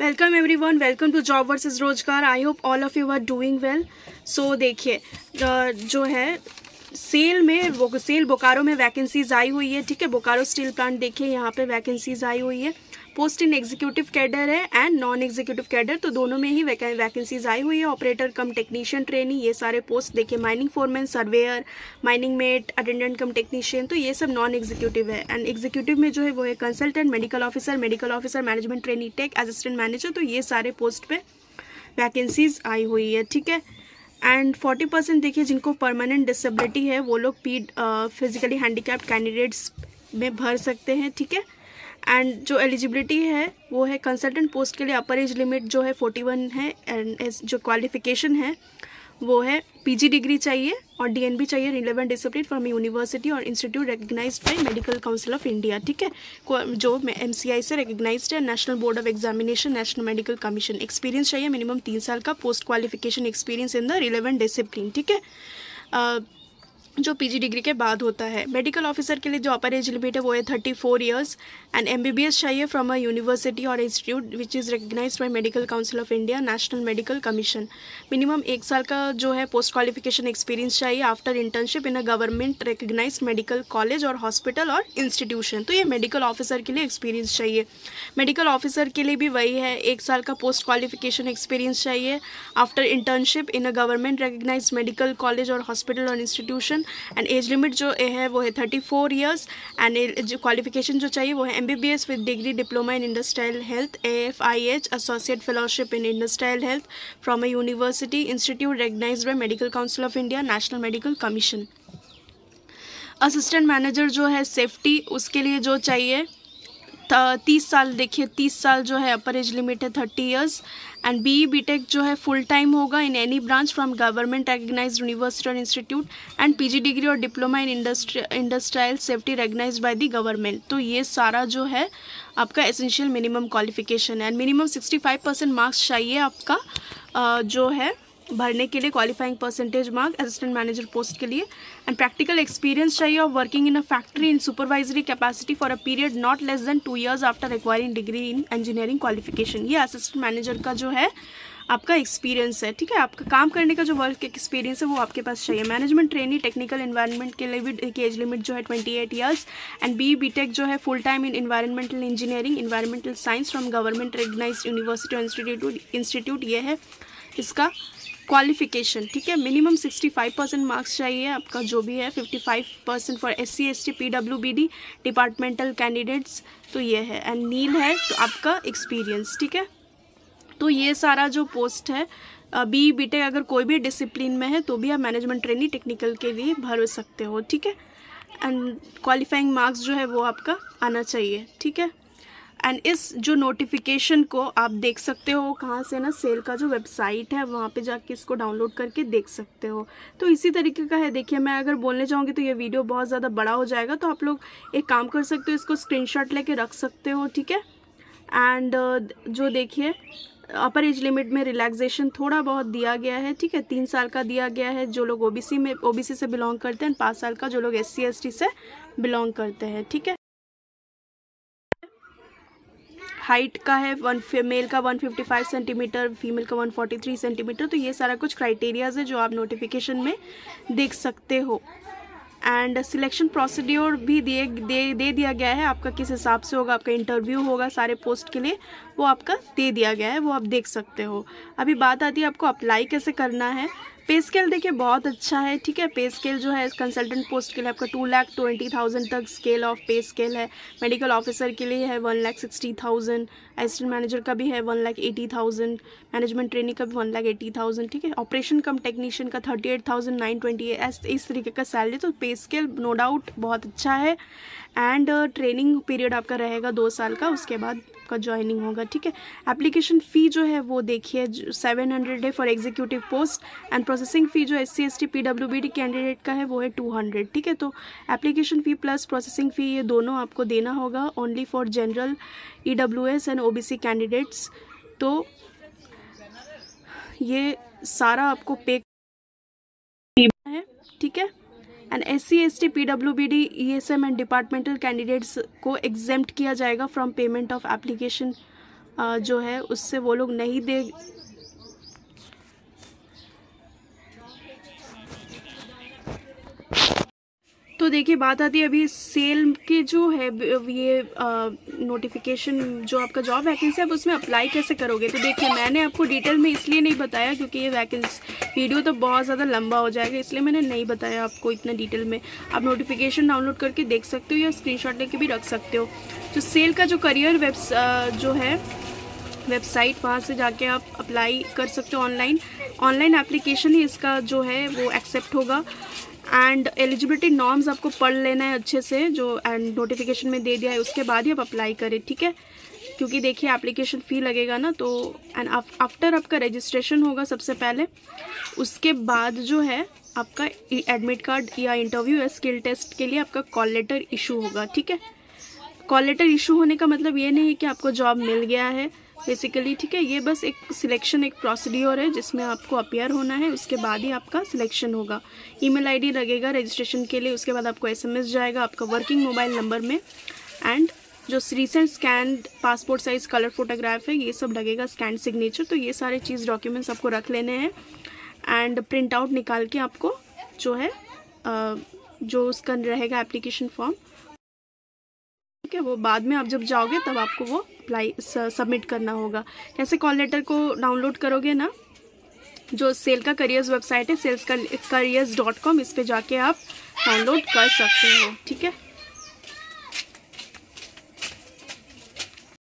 Welcome everyone, welcome to job versus Rozgar. I hope all of you are doing well. So देखिए, जो है cell Bokaro में vacancies आई हुई है। ठीक है, बोकारो स्टील प्लांट देखिए, यहाँ पे वैकेंसीज आई हुई है। पोस्ट इन एग्जीक्यूटिव कैडर है एंड नॉन एग्जीक्यूटिव कैडर, तो दोनों में ही वैकेंसीज आई हुई है। ऑपरेटर कम टेक्नीशियन ट्रेनी, ये सारे पोस्ट देखिए। Mining foreman, surveyor, mining mate, attendant cum technician, तो ये सब नॉन एग्जीक्यूटिव है। एंड एग्जीक्यूटिव में जो है वो है consultant, medical officer, management trainee tech, assistant manager, तो ये सारे पोस्ट पे वैकेंसीज आई हुई है। ठीक है, एंड 40% देखिए जिनको परमानेंट डिसेबिलिटी है वो लोग फिजिकली हैंडीकैप्ड कैंडिडेट्स में भर सकते हैं। ठीक है, एंड जो एलिजिबिलिटी है वो है कंसल्टेंट पोस्ट के लिए अपर एज लिमिट जो है 41 है। एंड जो क्वालिफिकेशन है वो है पीजी डिग्री चाहिए और डीएनबी चाहिए, रिलेवेंट डिसिप्लिन फ्रॉम यूनिवर्सिटी और institute recognized by Medical Council of India. ठीक है, जो एमसीआई से रिकग्नाइज्ड है, National Board of Examination, National Medical Commission. Experience चाहिए मिनिमम 3 साल का, post qualification experience in the relevant discipline. ठीक है, जो पीजी डिग्री के बाद होता है। मेडिकल ऑफिसर के लिए जो अपर एज लिमिट है वो है 34 ईयर्स। एंड एमबीबीएस चाहिए फ्रॉम अ यूनिवर्सिटी और institute which is recognized by Medical Council of India, National Medical Commission. Minimum 1 साल का जो है पोस्ट क्वालिफिकेशन एक्सपीरियंस चाहिए after internship in a government recognized medical college और हॉस्पिटल और institution. तो ये मेडिकल ऑफिसर के लिए एक्सपीरियंस चाहिए। मेडिकल ऑफिसर के लिए भी वही है, 1 साल का पोस्ट क्वालिफिकेशन एक्सपीरियंस चाहिए after internship in a government recognized medical college और हॉस्पिटल और इंस्टीट्यूशन। एंड एज लिमिट जो है वो है 34 ईयर्स। एंड जो क्वालिफिकेशन जो चाहिए वो है MBBS with degree diploma in industrial health, AFIH associate fellowship in industrial health from a university, institute recognized by Medical Council of India, National Medical Commission. Assistant manager जो है safety, उसके लिए जो चाहिए 30 साल, देखिए 30 साल जो है अपर एज लिमिट है 30 ईयर्स। एंड बीटेक जो है फुल टाइम होगा in any branch from government recognized university और इंस्टीट्यूट। एंड पीजी डिग्री और diploma in industrial safety recognized by the government. तो ये सारा जो है आपका एसेंशियल मिनिमम क्वालिफिकेशन है। एंड मिनिमम 65% मार्क्स चाहिए आपका जो है भरने के लिए, qualifying percentage mark assistant manager post के लिए। एंड प्रैक्टिकल एक्सपीरियंस चाहिए of working in a factory in supervisory capacity for a period not less than 2 years after acquiring degree in engineering qualification. ये असिस्टेंट मैनेजर का जो है आपका experience है। ठीक है, आपका काम करने का जो वर्क एक्सपीरियंस है वो आपके पास चाहिए। मैनेजमेंट ट्रेनी टेक्निकल एनवायरनमेंट के लिए भी एज लिमिट जो है 28 ईयर्स। एंड बीटेक जो है full time in environmental engineering, environmental science from government recognized university और इंस्टीट्यूट, ये है इसका क्वालिफिकेशन। ठीक है, मिनिमम 65% मार्क्स चाहिए आपका जो भी है, 55% for SC ST PWBD departmental candidates, तो ये है। एंड नील है तो आपका एक्सपीरियंस। ठीक है, तो ये सारा जो पोस्ट है बीटेक अगर कोई भी डिसिप्लिन में है तो भी आप मैनेजमेंट ट्रेनी टेक्निकल के लिए भर सकते हो। ठीक है, एंड क्वालिफाइंग मार्क्स जो है वो आपका आना चाहिए। ठीक है, एंड इस जो नोटिफिकेशन को आप देख सकते हो कहाँ से ना, सेल का जो वेबसाइट है वहाँ पे जाके इसको डाउनलोड करके देख सकते हो। तो इसी तरीके का है। देखिए, मैं अगर बोलने जाऊँगी तो ये वीडियो बहुत ज़्यादा बड़ा हो जाएगा, तो आप लोग एक काम कर सकते हो, इसको स्क्रीनशॉट लेके रख सकते हो। ठीक है, एंड जो देखिए अपर एज लिमिट में रिलैक्सेशन थोड़ा बहुत दिया गया है। ठीक है, 3 साल का दिया गया है जो लोग ओबीसी से बिलोंग करते हैं, 5 साल का जो लोग SC ST से बिलोंग करते हैं। ठीक है, हाइट का है मेल का 155 सेंटीमीटर, फीमेल का 143 सेंटीमीटर। तो ये सारा कुछ क्राइटेरियाज है जो आप नोटिफिकेशन में देख सकते हो। एंड सिलेक्शन प्रोसीड्योर भी दे दिया गया है, आपका किस हिसाब से होगा, आपका इंटरव्यू होगा सारे पोस्ट के लिए, वो आपका दे दिया गया है, वो आप देख सकते हो। अभी बात आती है आपको अप्लाई कैसे करना है। पे स्केल देखिए बहुत अच्छा है। ठीक है, पे स्केल जो है कंसल्टेंट पोस्ट के लिए आपका 2,20,000 तक स्केल ऑफ पे स्केल है। मेडिकल ऑफिसर के लिए है 1,60,000, असिस्टेंट मैनेजर का भी है 1,80,000, मैनेजमेंट ट्रेनिंग का भी 1,80,000। ठीक है, ऑपरेशन कम टेक्नीशियन का 38,928, इस तरीके का सैलरी। तो पे स्केल नो डाउट बहुत अच्छा है। एंड ट्रेनिंग पीरियड आपका रहेगा 2 साल का, उसके बाद आपका ज्वाइनिंग होगा। ठीक है, एप्लीकेशन फ़ी जो है वो देखिए 700 है for executive post. And processing fee जो SC ST PWBD कैंडिडेट का है वो है 200। ठीक है, तो application fee plus processing fee ये दोनों आपको देना होगा only for general EWS and OBC candidates. तो ये सारा आपको पे है। ठीक है, and SC ST PWBD ESM and departmental candidates को एग्जेम्प्ट किया जाएगा फ्रॉम पेमेंट ऑफ एप्लीकेशन जो है उससे वो लोग नहीं दे। तो देखिए बात आती है अभी सेल के जो है ये नोटिफिकेशन जो आपका जॉब वैकेंसी है आप उसमें अप्लाई कैसे करोगे। तो देखिए मैंने आपको डिटेल में इसलिए नहीं बताया क्योंकि ये वैकेंसी वीडियो तो बहुत ज़्यादा लंबा हो जाएगा, इसलिए मैंने नहीं बताया आपको इतना डिटेल में। आप नोटिफिकेशन डाउनलोड करके देख सकते हो या स्क्रीनशॉट लेके भी रख सकते हो। जो सेल का जो करियर जो है वेबसाइट, वहाँ से जाके आप अप्लाई कर सकते हो। ऑनलाइन एप्लीकेशन ही इसका जो है वो एक्सेप्ट होगा। एंड एलिजिबिलिटी नॉर्म्स आपको पढ़ लेना है अच्छे से, जो एंड नोटिफिकेशन में दे दिया है, उसके बाद ही आप अप्लाई करें, ठीक है। क्योंकि देखिए एप्लीकेशन फ़ी लगेगा ना, तो एंड आफ्टर आपका रजिस्ट्रेशन होगा सबसे पहले, उसके बाद जो है आपका एडमिट कार्ड या इंटरव्यू या स्किल टेस्ट के लिए आपका कॉल लेटर इशू होगा, ठीक है। कॉल लेटर इशू होने का मतलब ये नहीं है कि आपको जॉब मिल गया है बेसिकली, ठीक है। ये बस एक सिलेक्शन, एक प्रोसीड्योर है जिसमें आपको अपीयर होना है, उसके बाद ही आपका सिलेक्शन होगा। ईमेल आईडी लगेगा रजिस्ट्रेशन के लिए, उसके बाद आपको एसएमएस जाएगा आपका वर्किंग मोबाइल नंबर में। एंड जो recent scanned passport size colour photograph है ये सब लगेगा, स्कैन सिग्नेचर। तो ये सारे चीज़ डॉक्यूमेंट्स आपको रख लेने हैं एंड प्रिंट आउट निकाल के आपको जो है जो उसका रहेगा एप्लीकेशन फॉर्म, ठीक है, वो बाद में आप जब जाओगे तब आपको वो अप्लाई सबमिट करना होगा। कैसे कॉल लेटर को डाउनलोड करोगे ना, जो सेल का करियर्स वेबसाइट है salescareers.com, इस पे जाके आप डाउनलोड कर सकते हो, ठीक है।